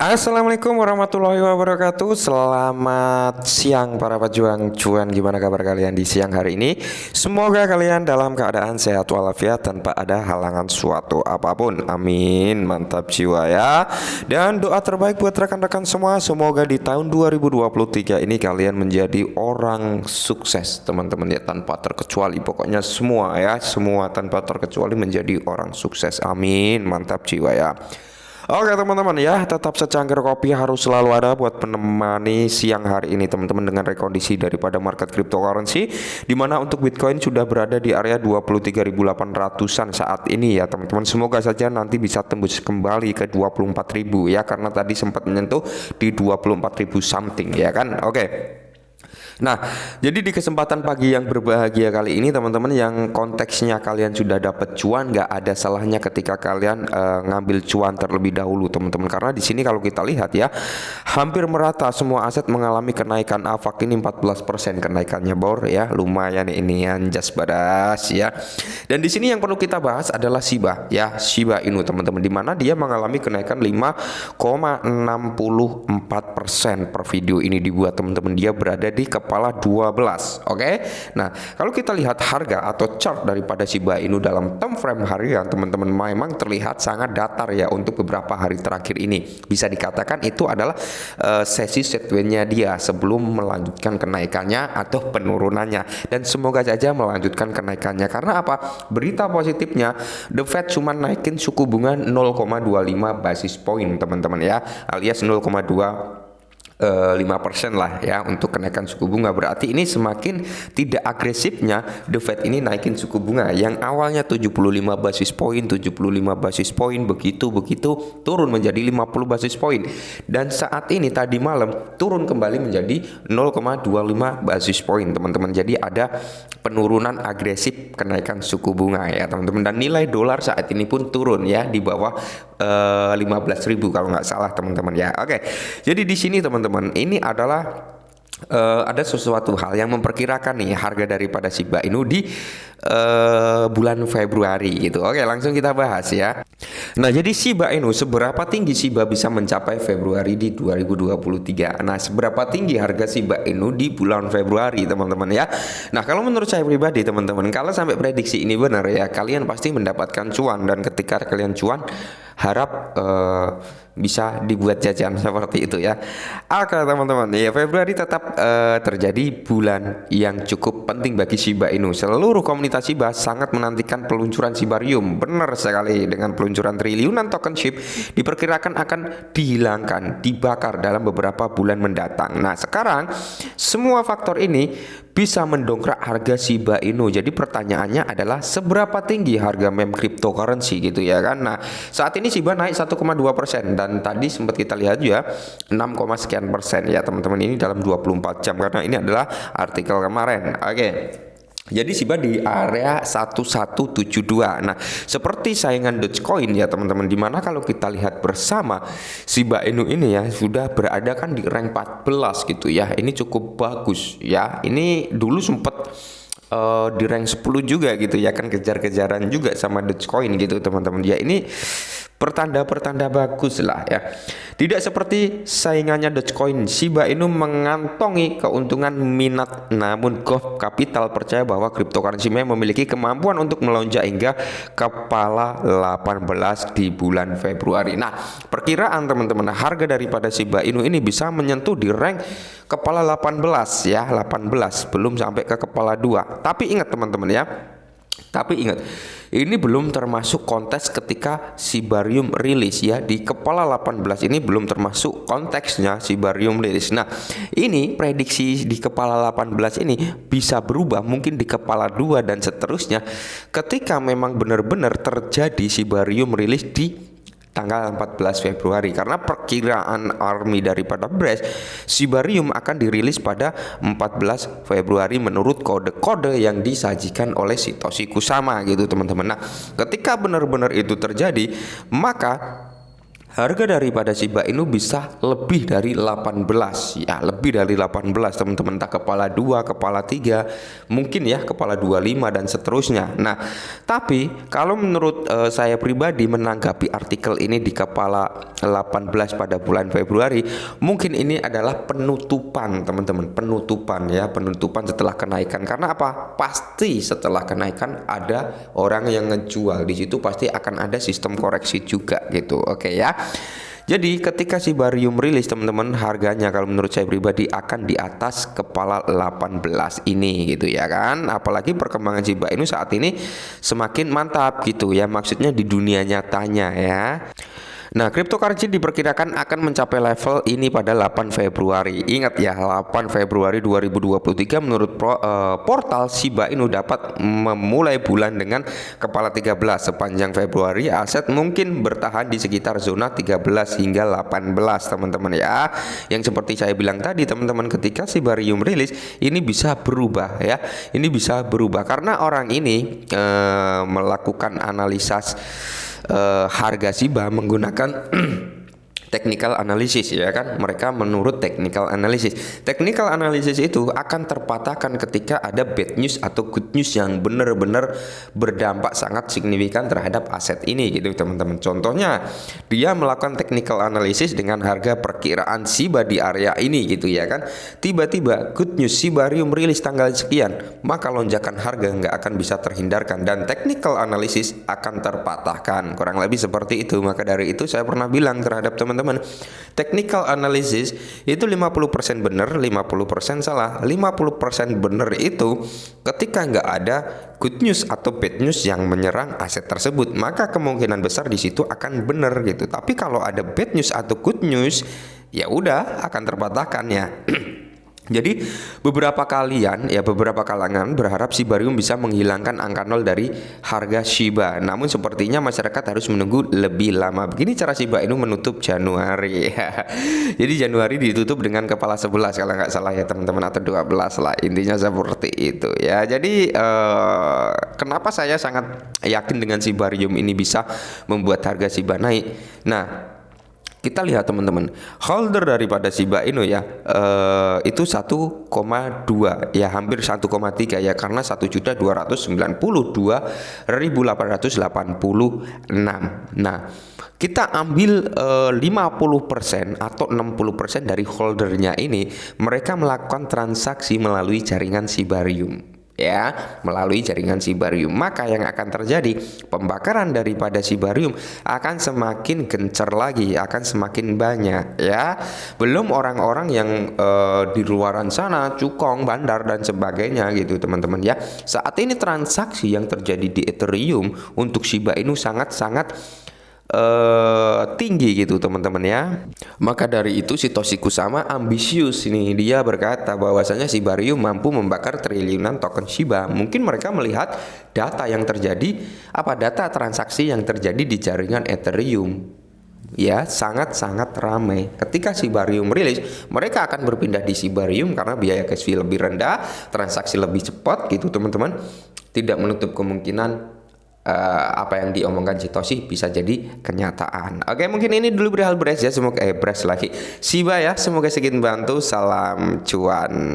Assalamualaikum warahmatullahi wabarakatuh. Selamat siang para pejuang cuan. Gimana kabar kalian di siang hari ini? Semoga kalian dalam keadaan sehat walafiat tanpa ada halangan suatu apapun. Amin. Mantap jiwa ya. Dan doa terbaik buat rekan-rekan semua, semoga di tahun 2023 ini kalian menjadi orang sukses, teman-teman ya, tanpa terkecuali. Pokoknya semua ya, semua tanpa terkecuali menjadi orang sukses. Amin. Mantap jiwa ya. Oke teman-teman ya, tetap secangkir kopi harus selalu ada buat menemani siang hari ini teman-teman dengan rekondisi daripada market cryptocurrency, dimana untuk Bitcoin sudah berada di area 23.800-an saat ini ya teman-teman. Semoga saja nanti bisa tembus kembali ke 24.000 ya, karena tadi sempat menyentuh di 24.000 something ya kan. Oke. Nah, jadi di kesempatan pagi yang berbahagia kali ini teman-teman, yang konteksnya kalian sudah dapat cuan, nggak ada salahnya ketika kalian ngambil cuan terlebih dahulu teman-teman. Karena di sini kalau kita lihat ya, hampir merata semua aset mengalami kenaikan. AVAX ini 14% kenaikannya bor ya, lumayan ini anjas badas ya. Dan di sini yang perlu kita bahas adalah Shiba ya, Shiba Inu teman-teman, di mana dia mengalami kenaikan 5,64% per video ini dibuat teman-teman. Dia berada di kepala 12. Oke. Nah, kalau kita lihat harga atau chart daripada Shiba Inu dalam time frame harian teman-teman, memang terlihat sangat datar ya untuk beberapa hari terakhir ini. Bisa dikatakan itu adalah sesi sideways-nya dia sebelum melanjutkan kenaikannya atau penurunannya, dan semoga saja melanjutkan kenaikannya. Karena apa? Berita positifnya, The Fed cuma naikin suku bunga 0,25 basis point teman-teman ya, alias 0,25% lah ya untuk kenaikan suku bunga. Berarti ini semakin tidak agresifnya The Fed ini naikin suku bunga yang awalnya 75 basis point, 75 basis point, begitu turun menjadi 50 basis point, dan saat ini tadi malam turun kembali menjadi 0,25 basis point teman-teman. Jadi ada penurunan agresif kenaikan suku bunga ya teman-teman, dan nilai dolar saat ini pun turun ya di bawah 15.000 kalau nggak salah teman-teman ya. Oke. Jadi di sini teman-teman, ini adalah ada sesuatu hal yang memperkirakan nih harga daripada Shiba Inu di bulan Februari gitu. Oke, langsung kita bahas ya. Nah, jadi Shiba Inu, seberapa tinggi Shiba bisa mencapai Februari di 2023? Nah, seberapa tinggi harga Shiba Inu di bulan Februari teman-teman ya? Nah, kalau menurut saya pribadi teman-teman, kalau sampai prediksi ini benar ya, kalian pasti mendapatkan cuan, dan ketika kalian cuan harap bisa dibuat jajan seperti itu ya. Oke teman-teman ya, Februari tetap terjadi bulan yang cukup penting bagi Shiba Inu. Seluruh komunitas Shiba sangat menantikan peluncuran Shibarium. Benar sekali, dengan peluncuran triliunan token SHIB diperkirakan akan dihilangkan, dibakar dalam beberapa bulan mendatang. Nah, sekarang semua faktor ini bisa mendongkrak harga Shiba Inu. Jadi pertanyaannya adalah seberapa tinggi harga meme cryptocurrency gitu ya kan. Nah, saat ini Shiba naik 1,2%, dan tadi sempat kita lihat juga 6, sekian persen ya teman-teman, ini dalam 24 jam karena ini adalah artikel kemarin. Oke. Jadi Shiba di area 1172. Nah, seperti saingan Dogecoin ya teman-teman, dimana kalau kita lihat bersama, Shiba Inu ini ya sudah berada kan di rank 14 gitu ya. Ini cukup bagus ya. Ini dulu sempat di rank 10 juga gitu ya kan, kejar-kejaran juga sama Dogecoin gitu teman-teman ya. Ini pertanda bagus lah ya. Tidak seperti saingannya Dogecoin, Shiba Inu mengantongi keuntungan minat, namun Gov Capital percaya bahwa cryptocurrency memiliki kemampuan untuk melonjak hingga kepala 18 di bulan Februari. Nah, perkiraan teman-teman, harga daripada Shiba Inu ini bisa menyentuh di rank kepala 18 ya, 18, belum sampai ke kepala 2. Tapi ingat teman-teman ya, ini belum termasuk konteks ketika Shibarium rilis ya. Di kepala 18 ini belum termasuk konteksnya Shibarium rilis. Nah, ini prediksi di kepala 18 ini bisa berubah mungkin di kepala 2 dan seterusnya ketika memang benar-benar terjadi Shibarium rilis di tanggal 14 Februari, karena perkiraan army daripada Brace, Shibarium akan dirilis pada 14 Februari menurut kode-kode yang disajikan oleh Satoshi Kusama gitu teman-teman. Nah, ketika benar-benar itu terjadi, maka harga daripada Shiba Inu bisa lebih dari 18 ya, lebih dari 18 teman-teman, entah kepala 2, kepala 3, mungkin ya kepala 25 dan seterusnya. Nah, tapi kalau menurut saya pribadi menanggapi artikel ini di kepala 18 pada bulan Februari, mungkin ini adalah penutupan teman-teman, penutupan ya, penutupan setelah kenaikan. Karena apa? Pasti setelah kenaikan ada orang yang ngejual di situ, pasti akan ada sistem koreksi juga gitu. Oke ya. Jadi ketika Shibarium rilis teman-teman, harganya kalau menurut saya pribadi akan di atas kepala 18 ini gitu ya kan. Apalagi perkembangan Shiba Inu saat ini semakin mantap gitu ya, maksudnya di dunia nyatanya ya. Nah, cryptocurrency diperkirakan akan mencapai level ini pada 8 Februari. Ingat ya, 8 Februari 2023 menurut portal Shiba Inu dapat memulai bulan dengan kepala 13. Sepanjang Februari aset mungkin bertahan di sekitar zona 13 hingga 18 teman-teman ya. Yang seperti saya bilang tadi teman-teman, ketika Shibarium rilis ini bisa berubah ya. Ini bisa berubah karena orang ini melakukan analisis harga Shiba menggunakan technical analysis ya kan. Mereka menurut technical analysis. Technical analysis itu akan terpatahkan ketika ada bad news atau good news yang benar-benar berdampak sangat signifikan terhadap aset ini gitu teman-teman. Contohnya dia melakukan technical analysis dengan harga perkiraan Shiba di area ini gitu ya kan. Tiba-tiba good news Shibarium rilis tanggal sekian, maka lonjakan harga nggak akan bisa terhindarkan dan technical analysis akan terpatahkan. Kurang lebih seperti itu. Maka dari itu saya pernah bilang terhadap teman-teman, technical analysis itu 50% benar, 50% salah. 50% benar itu ketika nggak ada good news atau bad news yang menyerang aset tersebut, maka kemungkinan besar di situ akan benar gitu. Tapi kalau ada bad news atau good news, ya udah akan terpatahkan ya. Jadi beberapa kalangan berharap Shibarium bisa menghilangkan angka nol dari harga Shiba. Namun sepertinya masyarakat harus menunggu lebih lama. Begini cara Shiba Inu menutup Januari. Jadi Januari ditutup dengan kepala 11 kalau nggak salah ya teman-teman, atau 12 lah. Intinya seperti itu ya. Jadi kenapa saya sangat yakin dengan Shibarium ini bisa membuat harga Shiba naik. Nah, kita lihat teman-teman, holder daripada Shiba Inu ya itu 1,2 ya, hampir 1,3 ya, karena 1.292.886. Nah, kita ambil 50% atau 60% dari holdernya ini, mereka melakukan transaksi melalui jaringan Shibarium ya, melalui jaringan Shibarium. Maka yang akan terjadi, pembakaran daripada Shibarium akan semakin gencar lagi, akan semakin banyak ya. Belum orang-orang yang di luaran sana cukong, bandar dan sebagainya gitu teman-teman ya. Saat ini transaksi yang terjadi di Ethereum untuk Shiba Inu sangat-sangat tinggi gitu teman-teman ya. Maka dari itu Satoshi Kusama ambisius ini, dia berkata bahwasanya Shibarium mampu membakar triliunan token Shiba. Mungkin mereka melihat data yang terjadi, data transaksi yang terjadi di jaringan Ethereum ya, sangat-sangat ramai. Ketika Shibarium rilis, mereka akan berpindah di Shibarium karena biaya gas fee lebih rendah, transaksi lebih cepat gitu teman-teman. Tidak menutup kemungkinan apa yang diomongkan Satoshi bisa jadi kenyataan. Oke, mungkin ini dulu berhal beres ya. Semoga beres lagi Shiba ya. Semoga sedikit membantu. Salam cuan.